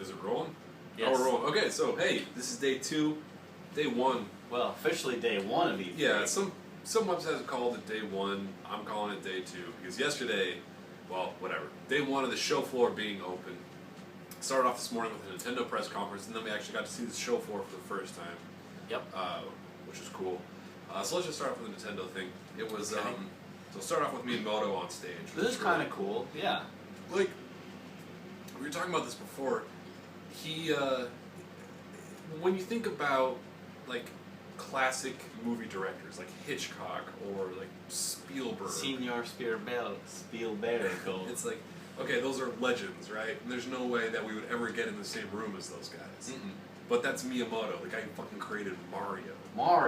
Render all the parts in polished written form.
Is it rolling? Yes. Oh, we're rolling. Okay, so hey, this is day 2, day 1. Well, officially day 1 of E3. Yeah, some websites have called it day 1. I'm calling it day 2 because yesterday, well, whatever. Day 1 of the show floor being open. Started off this morning with a Nintendo press conference, and then we actually got to see the show floor for the first time. Yep. Which was cool. So let's just start off with the Nintendo thing. It was Okay. so start off with Miyamoto on stage. This is kind of cool. Yeah. Like, we were talking about this before. He, when you think about, like, classic movie directors, like Hitchcock or, like, Spielberg. Senor Spielberg. It's like, okay, those are legends, right? And there's no way that we would ever get in the same room as those guys. Mm-mm. But that's Miyamoto, the guy who fucking created Mario.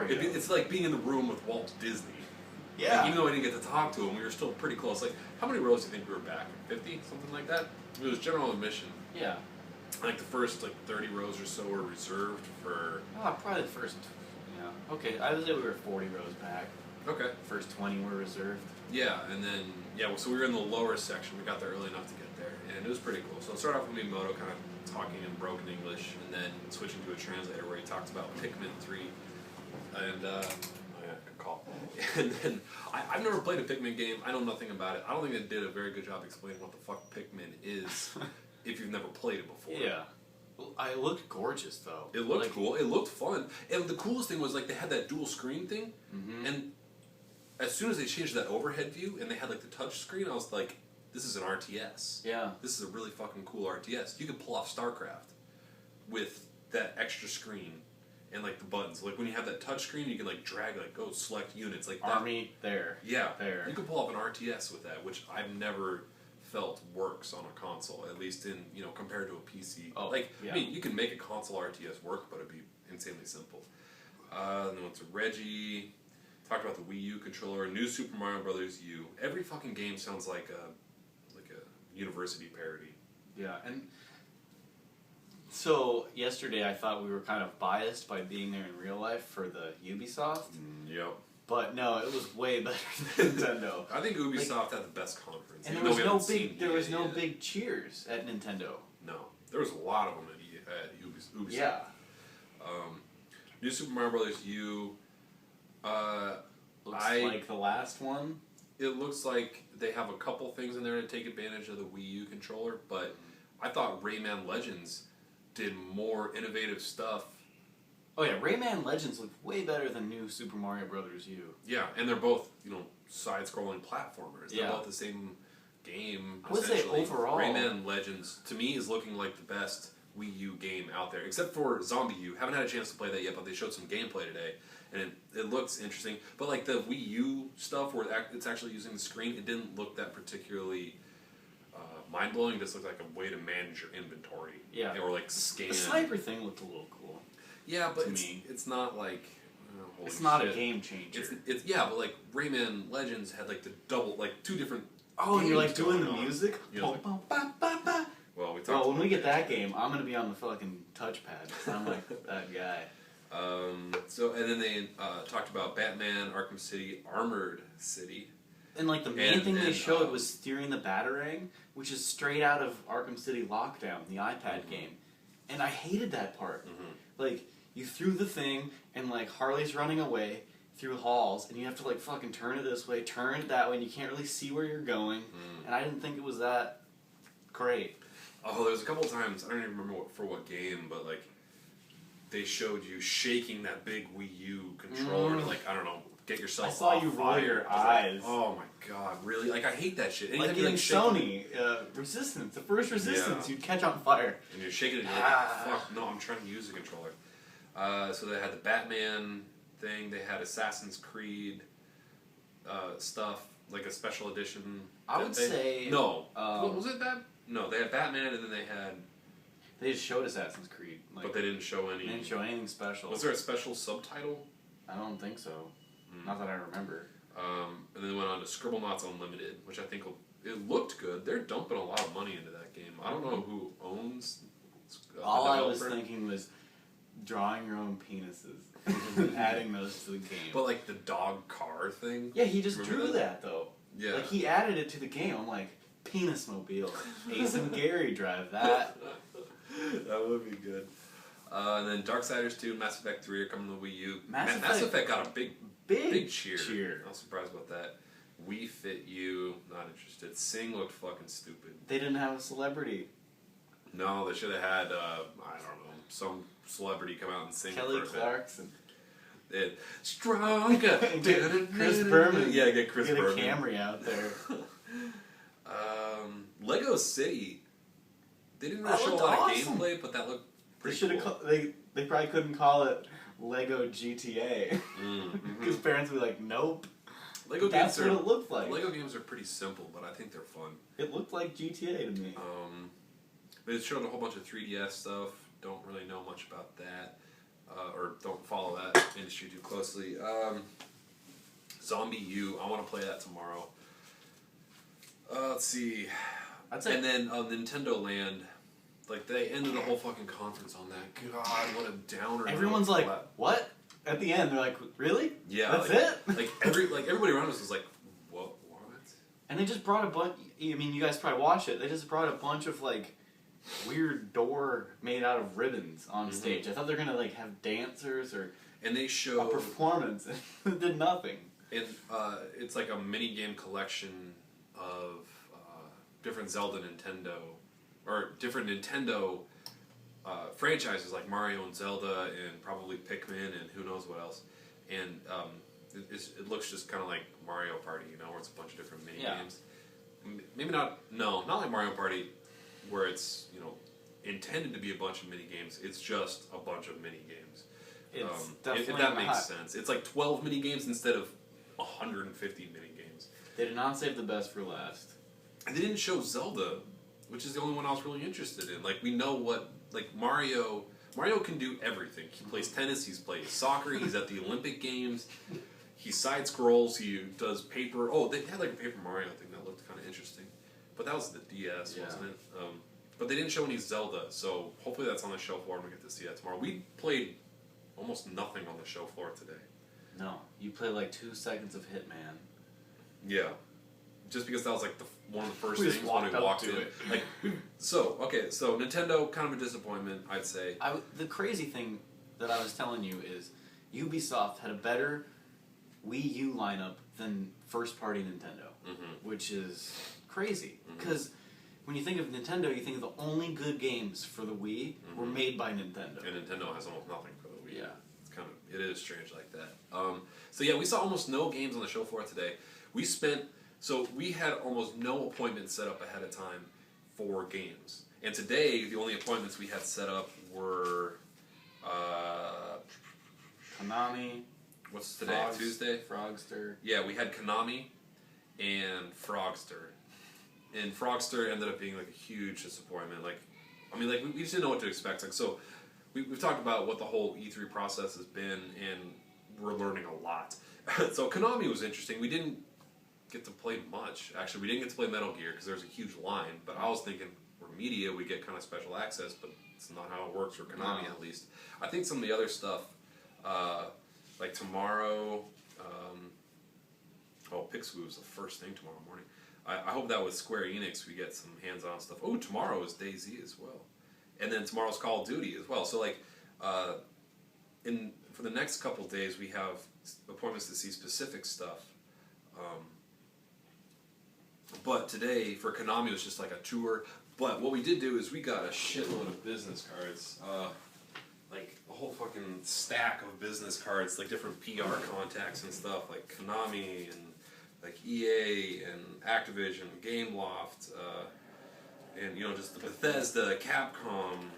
It's like being in the room with Walt Disney. Yeah. Like, even though I didn't get to talk to him, we were still pretty close. Like, how many rows do you think we were back? 50? Something like that? It was general admission. Yeah. Like, the first, 30 rows or so were reserved for... Oh, probably the first... Yeah. Okay, I would say we were 40 rows back. Okay. First 20 were reserved. Yeah, and then... Yeah, so we were in the lower section. We got there early enough to get there. And it was pretty cool. So I'll start off with Miyamoto kind of talking in broken English, and then switching to a translator where he talks about Pikmin 3. And, oh yeah, good call. And then, I've never played a Pikmin game. I know nothing about it. I don't think they did a very good job explaining what the fuck Pikmin is if you've never played it before. Yeah. Well, it looked gorgeous, though. It looked cool. It looked fun. And the coolest thing was, they had that dual screen thing. Mm-hmm. And as soon as they changed that overhead view and they had, the touch screen, I was like, this is an RTS. Yeah. This is a really fucking cool RTS. You could pull off StarCraft with that extra screen and, the buttons. Like, when you have that touch screen, you can, drag, go select units. Like that. Army, there. Yeah. There. You can pull off an RTS with that, which I've never felt works on a console, at least in, compared to a PC. Oh, yeah. I mean, you can make a console RTS work, but it'd be insanely simple. Then went to Reggie, talked about the Wii U controller, New Super Mario Bros. U. Every fucking game sounds like a university parody. Yeah, and so yesterday I thought we were kind of biased by being there in real life for the Ubisoft. Yep. But no, it was way better than Nintendo. I think Ubisoft had the best conference. And there was no big cheers at Nintendo. No, there was a lot of them at Ubisoft. Yeah. New Super Mario Bros. U. Looks like the last one. It looks like they have a couple things in there to take advantage of the Wii U controller, but I thought Rayman Legends did more innovative stuff. Oh yeah, Rayman Legends looked way better than New Super Mario Bros. U. Yeah, and they're both, side-scrolling platformers. They're Yeah. both the same game, I would say essentially. overall... Rayman Legends, to me, is looking like the best Wii U game out there, except for Zombie U. Haven't had a chance to play that yet, but they showed some gameplay today, and it looks interesting. But the Wii U stuff, where it's actually using the screen, it didn't look that particularly mind-blowing. It just looked like a way to manage your inventory. Yeah. Or scan. The sniper thing looked a little cool. Yeah, but it's not it's not a game changer. It's but Rayman Legends had the double, two different. Oh, and you're doing the on. music. Well, we talked. Oh, when we get that game, I'm gonna be on the fucking touchpad. Cause I'm like that guy. And then they talked about Batman, Arkham City, Armored City. And the main thing they showed was steering the Batarang, which is straight out of Arkham City Lockdown, the iPad game. And I hated that part. Mm-hmm. You threw the thing, and Harley's running away through halls, and you have to fucking turn it this way, turn it that way, and you can't really see where you're going. And I didn't think it was that great. Oh, there was a couple of times, I don't even remember for what game, but they showed you shaking that big Wii U controller to I don't know, get yourself I saw off you roll fire. your eyes. Oh my god, really? I hate that shit. Like in Sony, Resistance, the first Resistance, you'd catch on fire. And you're shaking it and you're like, fuck, no, I'm trying to use the controller. So they had the Batman thing, they had Assassin's Creed stuff, a special edition. I would say... No. Was it that? No, they had Batman and then they had... They just showed Assassin's Creed. But they didn't show any... They didn't show anything special. Was there a special subtitle? I don't think so. Not that I remember. And then they went on to Scribblenauts Unlimited, which I think it looked good. They're dumping a lot of money into that game. I don't know who owns the All I was developer. thinking was drawing your own penises and adding those to the game. But the dog car thing? Yeah, he just drew that though. Yeah. He added it to the game. I'm like, penis mobile. Ace and Gary drive that. That would be good. And then Darksiders 2 and Mass Effect 3 are coming to the Wii U. Mass Effect got a big cheer. I was surprised about that. Wii Fit U, not interested. Sing looked fucking stupid. They didn't have a celebrity. No, they should have had, I don't know, some celebrity come out and sing. Kelly Clarkson. Stronger. Chris Berman. Yeah, get Chris Berman. Get a Camry out there. Lego City. They didn't really show a lot of gameplay, but that looked pretty cool. They probably couldn't call it Lego GTA. Because parents would be like, nope. That's what it looked like. Lego games are pretty simple, but I think they're fun. It looked like GTA to me. But it showed a whole bunch of 3DS stuff. Don't really know much about that. Or don't follow that industry too closely. Zombie U, I want to play that tomorrow. Let's see. And then Nintendo Land. Like, they ended the whole fucking conference on that. God, what a downer. Everyone's like, what? At the end, they're like, really? Yeah. That's it? Everybody around us was like, what? And they just brought a bunch, I mean, you guys probably watched it, they just brought a bunch of, like, weird door made out of ribbons on stage. I thought they were going to, like, have dancers or and they showed a performance. It did nothing. And it's like a mini game collection of different Zelda Nintendo, or different Nintendo franchises like Mario and Zelda and probably Pikmin and who knows what else. And it looks just kind of like Mario Party, you know, where it's a bunch of different mini games. Maybe not like Mario Party, where it's, you know, intended to be a bunch of mini games. It's just a bunch of mini games. If that makes sense. It's like 12 mini games instead of 150 mini games. They did not save the best for last. And they didn't show Zelda, which is the only one I was really interested in. Like, we know what, like, Mario can do everything. He plays tennis, he's played soccer, he's at the Olympic Games, he side-scrolls, he does paper. Oh, they had, like, a Paper Mario thing that looked kind of interesting. But that was the DS, wasn't it? But they didn't show any Zelda, so hopefully that's on the show floor and we get to see that tomorrow. We played almost nothing on the show floor today. No, you played like 2 seconds of Hitman. Yeah. Just because that was like one of the first things when we walked in. Like, so Nintendo, kind of a disappointment, I'd say. The crazy thing that I was telling you is Ubisoft had a better Wii U lineup than first-party Nintendo, which is crazy. Because when you think of Nintendo, you think of the only good games for the Wii were made by Nintendo. And Nintendo has almost nothing for the Wii. Yeah. It is strange like that. So yeah, we saw almost no games on the show floor today. We had almost no appointments set up ahead of time for games. And today, the only appointments we had set up were Konami. What's today? Tuesday? Frogster. Yeah, we had Konami and Frogster. And Frogster ended up being like a huge disappointment. We just didn't know what to expect. Like, so we've talked about what the whole E3 process has been, and we're learning a lot. So Konami was interesting. We didn't get to play much. Actually, we didn't get to play Metal Gear because there was a huge line. But I was thinking, for media, we get kind of special access, but it's not how it works for Konami, at least. I think some of the other stuff, like tomorrow, Pixwoo is the first thing tomorrow morning. I hope that with Square Enix we get some hands-on stuff. Oh, tomorrow is DayZ as well. And then tomorrow's Call of Duty as well. So, like, for the next couple days, we have appointments to see specific stuff. But today, for Konami, it was just like a tour. But what we did do is we got a shitload of business cards. Like, a whole fucking stack of business cards, like different PR contacts and stuff, like Konami and like EA and Activision, Gameloft, and, you know, just the Bethesda, Capcom.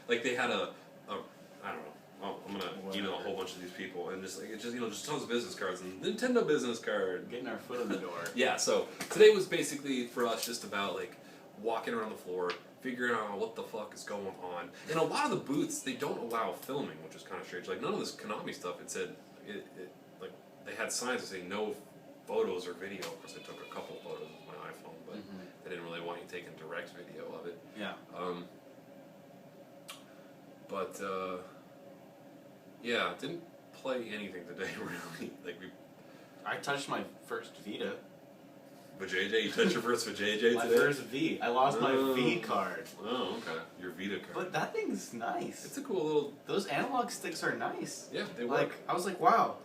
Like, they had I don't know. I'm gonna email a whole bunch of these people and just tons of business cards and Nintendo business card. Getting our foot in the door. Yeah, so today was basically for us just about like walking around the floor, figuring out what the fuck is going on. And a lot of the booths, they don't allow filming, which is kind of strange. Like, none of this Konami stuff, it said like they had signs that say no photos or video. Of course, I took a couple photos with my iPhone, but they didn't really want you taking direct video of it. Yeah. Yeah, didn't play anything today really. Like, I touched my first Vita. Vajayjay? You touched your first Vajayjay My today? first V. I lost my V card. Oh, okay. Your Vita card. But that thing's nice. It's a cool little... Those analog sticks are nice. Yeah, they work. Like, I was like, wow,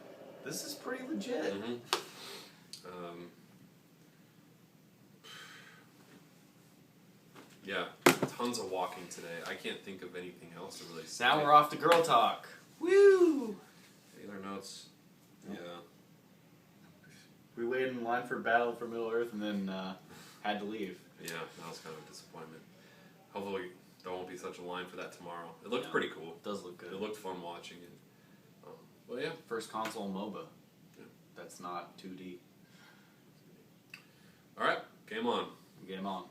this is pretty legit. Mm-hmm. Yeah, tons of walking today. I can't think of anything else to really say. Now we're off to girl talk. Woo! Taylor notes. Yeah. We waited in line for Battle for Middle Earth and then had to leave. Yeah, that was kind of a disappointment. Hopefully there won't be such a line for that tomorrow. It looked pretty cool. It does look good. It looked fun watching it. Well, yeah. First console MOBA. Yeah. That's not 2D. Alright, game on. Game on.